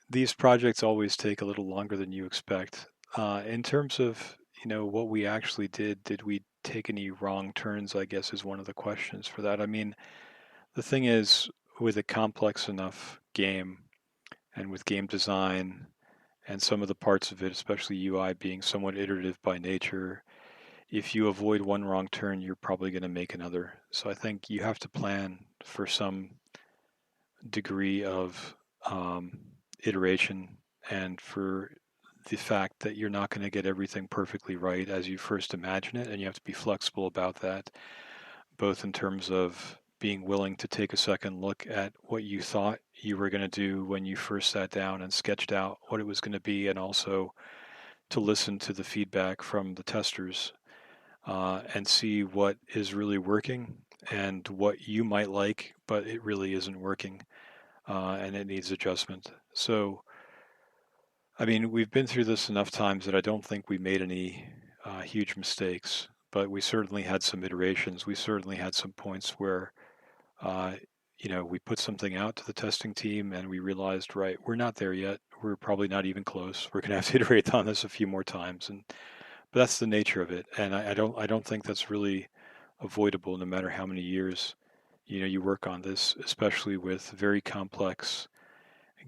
Speaker 2: these projects always take a little longer than you expect. In terms of what we actually did we take any wrong turns, I guess, is one of the questions for that. I mean, the thing is, with a complex enough game and with game design and some of the parts of it, especially UI being somewhat iterative by nature, if you avoid one wrong turn, you're probably going to make another. So I think you have to plan for some degree of iteration and for the fact that you're not going to get everything perfectly right as you first imagine it, and you have to be flexible about that, both in terms of being willing to take a second look at what you thought you were going to do when you first sat down and sketched out what it was going to be, and also to listen to the feedback from the testers and see what is really working and what you might like, but it really isn't working and it needs adjustment. So I mean, we've been through this enough times that I don't think we made any huge mistakes, but we certainly had some iterations. We certainly had some points where, uh, we put something out to the testing team and we realized, right, we're not there yet. We're probably not even close. We're going to have to iterate on this a few more times, but that's the nature of it. And I don't think that's really avoidable, no matter how many years, you work on this, especially with very complex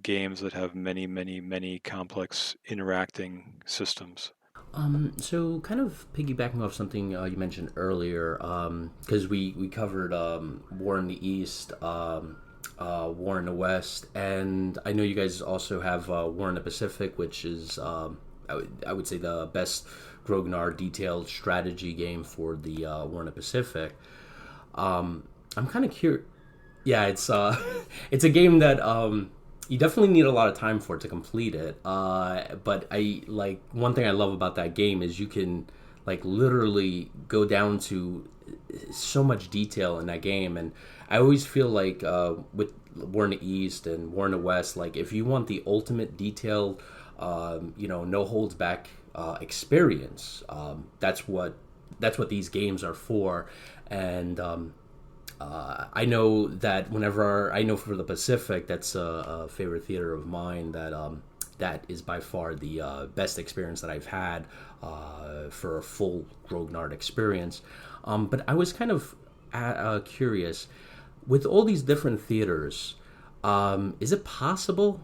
Speaker 2: games that have many, many, many complex interacting systems.
Speaker 1: So kind of piggybacking off something you mentioned earlier, because we covered War in the East, War in the West, and I know you guys also have War in the Pacific, which is I would say the best Grognard detailed strategy game for the War in the Pacific. I'm kind of curious. Yeah, it's it's a game that you definitely need a lot of time for it to complete it. But I like one thing I love about that game is you can like literally go down to so much detail in that game. And I always feel like with War in the East and War in the West, like if you want the ultimate detail, no holds back experience, that's what these games are for. And I know that whenever I know for the Pacific, that's a favorite theater of mine. That is by far the best experience that I've had for a full Grognard experience. But I was kind of curious with all these different theaters. Is it possible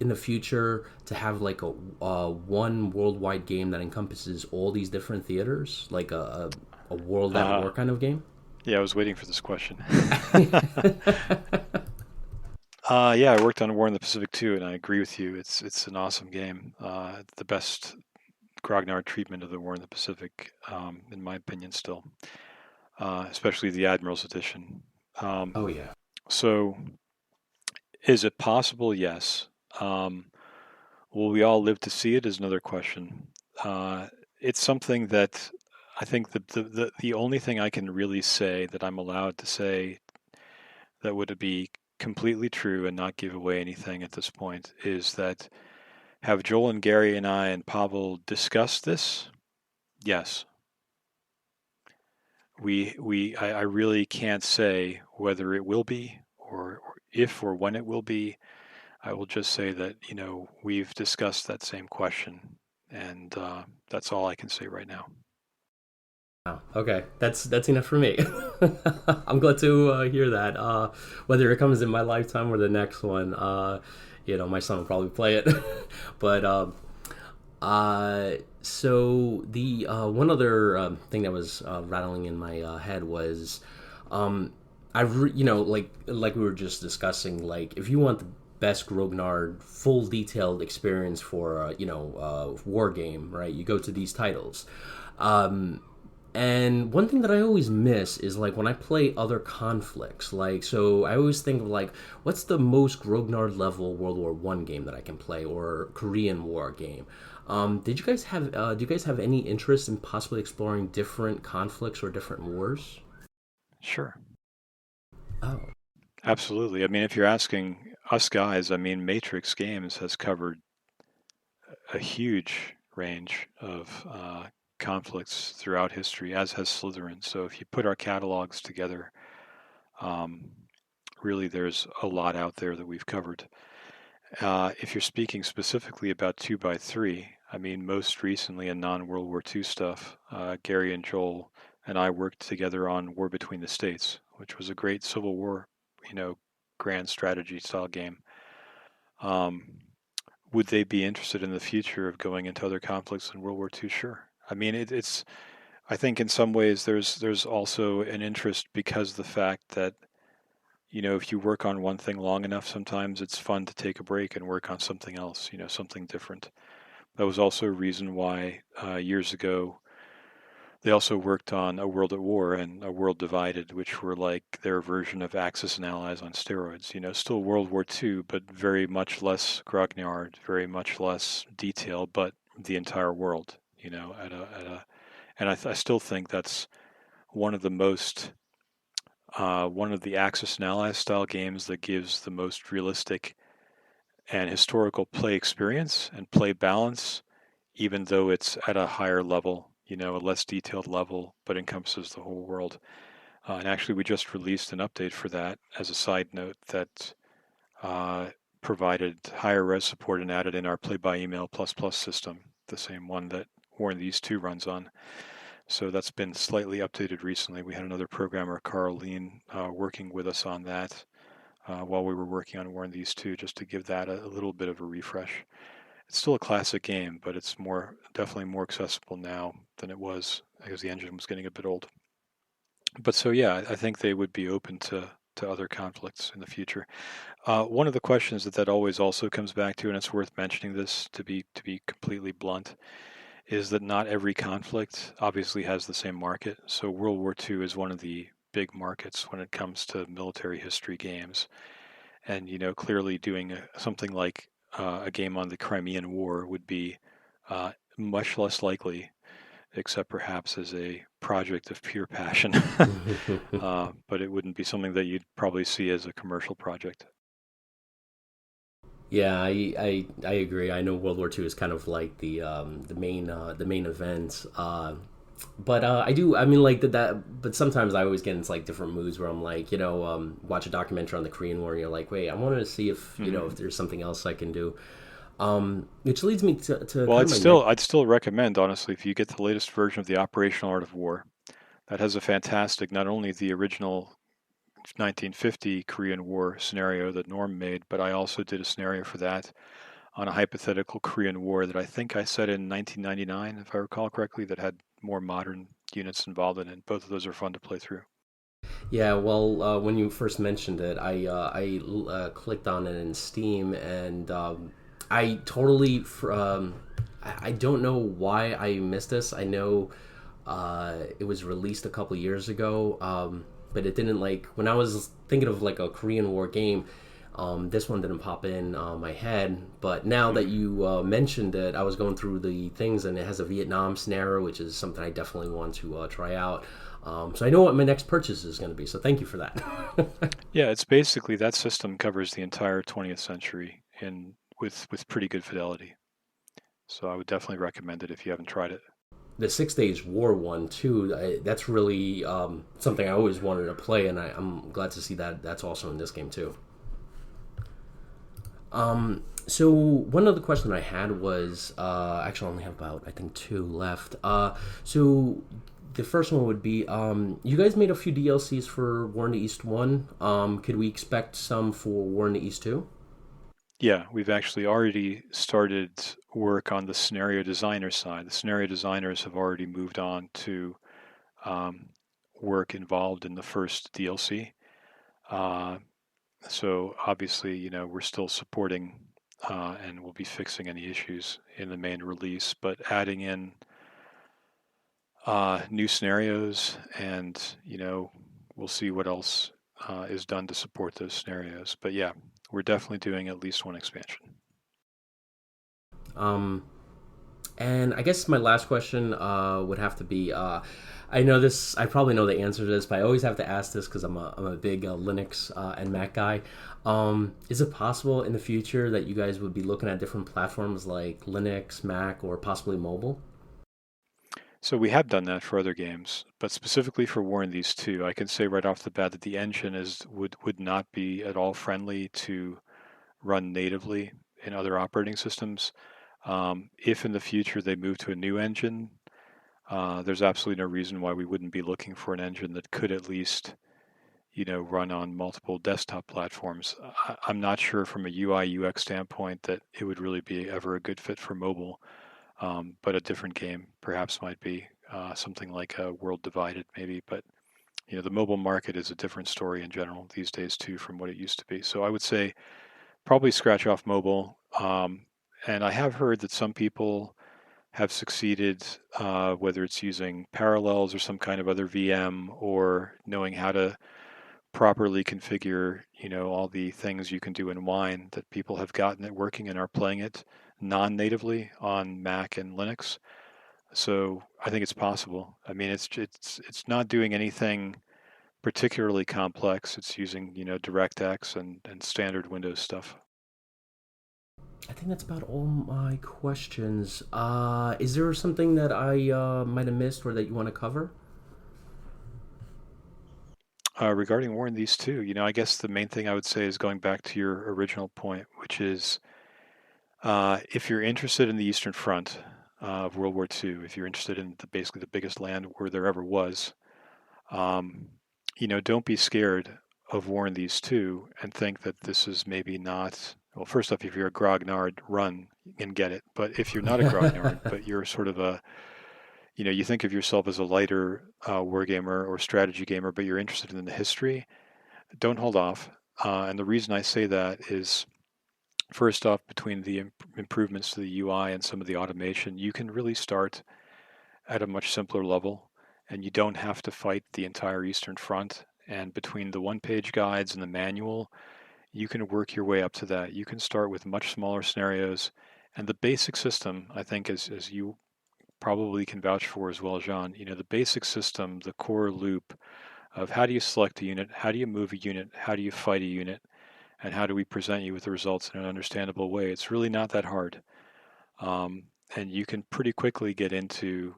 Speaker 1: in the future to have like a one worldwide game that encompasses all these different theaters, like a World at
Speaker 2: Uh,
Speaker 1: War kind of game?
Speaker 2: yeah, I was waiting for this question. Yeah, I worked on War in the Pacific too, and I agree with you. It's an awesome game. The best Grognard treatment of the War in the Pacific, in my opinion, still, especially the Admiral's Edition. Um,
Speaker 1: Oh yeah.
Speaker 2: so, is it possible? Yes. Um, will we all live to see it? Is another question. Uh, it's something that I think the only thing I can really say that I'm allowed to say that would be completely true and not give away anything at this point is that have Joel and Gary and I and Pavel discussed this? Yes. I really can't say whether it will be or if or when it will be. I will just say that, we've discussed that same question, and that's all I can say right now.
Speaker 1: Oh, okay, that's enough for me. I'm glad to hear that. Whether it comes in my lifetime or the next one, my son will probably play it. But so the one other thing that was rattling in my head was, like we were just discussing, like if you want the best Grognard full detailed experience for war game, right? You go to these titles. Um, and one thing that I always miss is like when I play other conflicts. Like, so I always think of like, what's the most Grognard level World War One game that I can play, or Korean War game? Did you guys have? Do you guys have any interest in possibly exploring different conflicts or different wars?
Speaker 2: Sure.
Speaker 1: Oh,
Speaker 2: Absolutely. I mean, if you're asking us guys, I mean, Matrix Games has covered a huge range of conflicts throughout history, as has Slytherin. So if you put our catalogs together, um, really there's a lot out there that we've covered. If you're speaking specifically about 2 by 3, I mean, most recently in non-World War II stuff, Gary and Joel and I worked together on War Between the States, which was a great Civil War, you know, grand strategy style game. Um, would they be interested in the future of going into other conflicts in World War II? Sure. I mean, it's. I think in some ways there's also an interest because of the fact that if you work on one thing long enough, sometimes it's fun to take a break and work on something else, something different. That was also a reason why years ago they also worked on A World at War and A World Divided, which were like their version of Axis and Allies on steroids. Still World War II, but very much less grognard, very much less detail, but the entire world. And I still think that's one of the most one of the Axis and Allies style games that gives the most realistic and historical play experience and play balance, even though it's at a higher level, a less detailed level, but encompasses the whole world. And actually, we just released an update for that as a side note that uh, provided higher res support and added in our play by email plus plus system, the same one that War and These Two runs on. So that's been slightly updated recently. We had another programmer, Carl Lean, working with us on that while we were working on War and These Two, just to give that a little bit of a refresh. It's still a classic game, but it's definitely more accessible now than it was because the engine was getting a bit old. But so yeah, I think they would be open to other conflicts in the future. One of the questions that always also comes back to, and it's worth mentioning this to be completely blunt, is that not every conflict obviously has the same market. So World War II is one of the big markets when it comes to military history games, and clearly doing something like a game on the Crimean War would be much less likely except perhaps as a project of pure passion. But it wouldn't be something that you'd probably see as a commercial project.
Speaker 1: Yeah, I agree. I know World War II is kind of like the main event. But I do. I mean, like that. But sometimes I always get into like different moods where I'm like, watch a documentary on the Korean War, and you're like, wait, I wanted to see if
Speaker 2: Hmm.
Speaker 1: if there's something else I can do. Which leads me to
Speaker 2: Well,
Speaker 1: kind of my next.
Speaker 2: I'd still recommend, honestly, if you get the latest version of the Operational Art of War, that has a fantastic, not only the original 1950 Korean War scenario that Norm made, but I also did a scenario for that on a hypothetical Korean War that I think I said in 1999, if I recall correctly, that had more modern units involved in it. Both of those are fun to play through.
Speaker 1: Yeah, well, when you first mentioned it, I clicked on it in Steam, and I totally I don't know why I missed this. I know it was released a couple years ago, but it didn't like when I was thinking of like a Korean War game. This one didn't pop in my head, but now that
Speaker 2: Hmm.
Speaker 1: you mentioned it, I was going through the things, and it has a Vietnam scenario, which is something I definitely want to try out. So I know what my next purchase is going to be. So thank you for that.
Speaker 2: Yeah, it's basically that system covers the entire 20th century in with pretty good fidelity. So I would definitely recommend it if you haven't tried it.
Speaker 1: The 6 Days War one too. That's really something I always wanted to play, and I'm glad to see that that's also in this game too. So one other question I had was actually I only have about I think two left. So the first one would be you guys made a few DLCs for War in the East one. Could we expect some for War in the East two?
Speaker 2: Yeah, we've actually already started work on the scenario designer side. The scenario designers have already moved on to um, work involved in the first DLC. Uh, so obviously, we're still supporting and we'll be fixing any issues in the main release, but adding in new scenarios and, we'll see what else is done to support those scenarios. But yeah, we're definitely doing at least one expansion.
Speaker 1: Um, And I guess my last question would have to be I know this, I probably know the answer to this, but I always have to ask this because I'm a big Linux and Mac guy. Is it possible in the future that you guys would be looking at different platforms like Linux, Mac, or possibly mobile?
Speaker 2: So we have done that for other games, but specifically for War and These two, I can say right off the bat that the engine would not be at all friendly to run natively in other operating systems. If in the future they move to a new engine, there's absolutely no reason why we wouldn't be looking for an engine that could at least, run on multiple desktop platforms. I'm not sure from a UI UX standpoint that it would really be ever a good fit for mobile, but a different game perhaps might be something like World Divided maybe. But the mobile market is a different story in general these days too from what it used to be. So I would say probably scratch off mobile. And I have heard that some people have succeeded, whether it's using Parallels or some kind of other VM or knowing how to properly configure, all the things you can do in Wine, that people have gotten it working and are playing it non-natively on Mac and Linux. So I think it's possible. I mean, it's not doing anything particularly complex. It's using, DirectX and standard Windows stuff.
Speaker 1: I think that's about all my questions. Is there something that I might have missed or that you want to cover?
Speaker 2: Regarding War and These two, I guess the main thing I would say is going back to your original point, which is if you're interested in the Eastern Front of World War II, if you're interested in basically the biggest land war there ever was, um, don't be scared of War and These two and think that this is maybe not. Well, first off, if you're a Grognard, run and get it. But if you're not a Grognard, but you're sort of you think of yourself as a lighter war gamer or strategy gamer, but you're interested in the history, don't hold off. And the reason I say that is first off, between the improvements to the UI and some of the automation, you can really start at a much simpler level and you don't have to fight the entire Eastern Front. And between the one-page guides and the manual, you can work your way up to that. You can start with much smaller scenarios. And the basic system, I think, as you probably can vouch for as well, Jean. The basic system, the core loop of how do you select a unit, how do you move a unit, how do you fight a unit, and how do we present you with the results in an understandable way. It's really not that hard. And you can pretty quickly get into,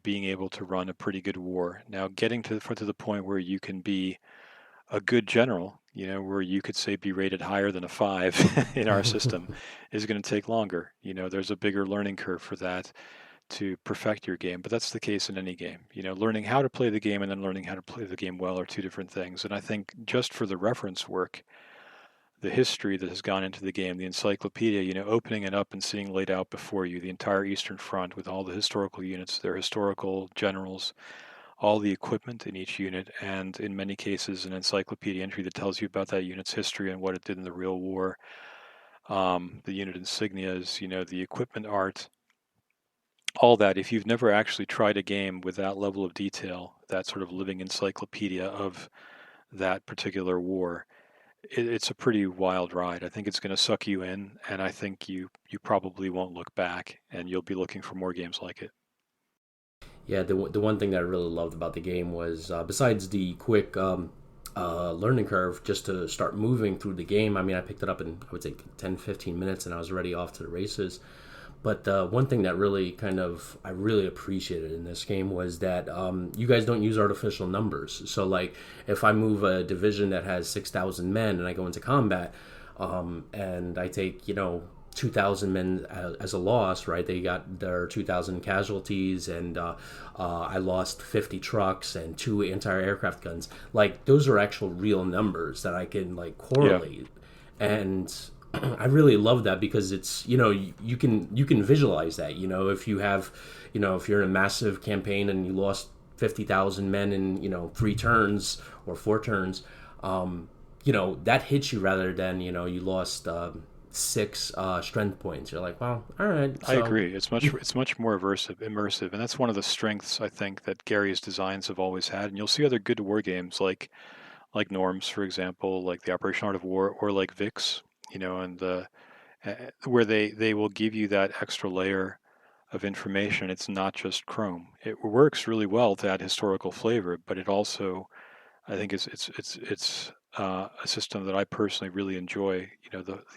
Speaker 2: being able to run a pretty good war. Now, getting to the point where you can be a good general, where you could say be rated higher than a 5 in our system is going to take longer. There's a bigger learning curve for that to perfect your game, but that's the case in any game. Learning how to play the game and then learning how to play the game well are two different things. And I think just for the reference work, the history that has gone into the game, the encyclopedia, opening it up and seeing laid out before you the entire Eastern Front with all the historical units, their historical generals, all the equipment in each unit, and in many cases an encyclopedia entry that tells you about that unit's history and what it did in the real war, the unit insignias, the equipment art, all that. If you've never actually tried a game with that level of detail, that sort of living encyclopedia of that particular war, it's a pretty wild ride. I think it's going to suck you in, and I think you probably won't look back, and you'll be looking for more games like it.
Speaker 1: Yeah, the one thing that I really loved about the game was, besides the quick learning curve, just to start moving through the game. I mean, I picked it up in, I would say, 10, 15 minutes, and I was already off to the races. But one thing that really I really appreciated in this game was that you guys don't use artificial numbers. So, like, if I move a division that has 6,000 men and I go into combat, and I take, 2,000 men as a loss, right? They got their 2,000 casualties, and I lost 50 trucks and 2 anti-aircraft guns. Like, those are actual real numbers that I can, like, correlate. Yeah. And I really love that because it's, you can visualize that, if you have, if you're in a massive campaign and you lost 50,000 men in, 3 turns or 4 turns, that hits you rather than, you lost 6 strength points. You're like, well, all right.
Speaker 2: So. I agree. It's much more immersive, and that's one of the strengths I think that Gary's designs have always had. And you'll see other good war games like Norms, for example, like the Operation Art of War, or like VIX, and where they will give you that extra layer of information. It's not just Chrome. It works really well to add historical flavor, but it also, I think, it's a system that I personally really enjoy.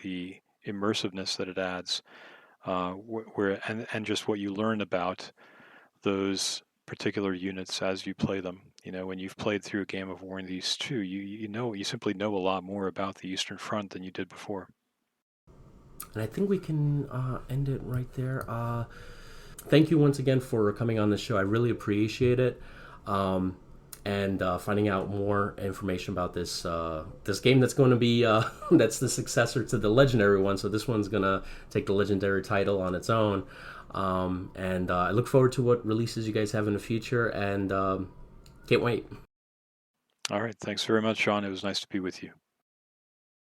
Speaker 2: The immersiveness that it adds, and just what you learn about those particular units as you play them. When you've played through a game of War in the East too, you simply know a lot more about the Eastern Front than you did before.
Speaker 1: And I think we can end it right there. Thank you once again for coming on the show. I really appreciate it. And finding out more information about this game that's going to be that's the successor to the legendary one. So this one's going to take the legendary title on its own. And I look forward to what releases you guys have in the future, and can't wait.
Speaker 2: All right. Thanks very much, Sean. It was nice to be with you.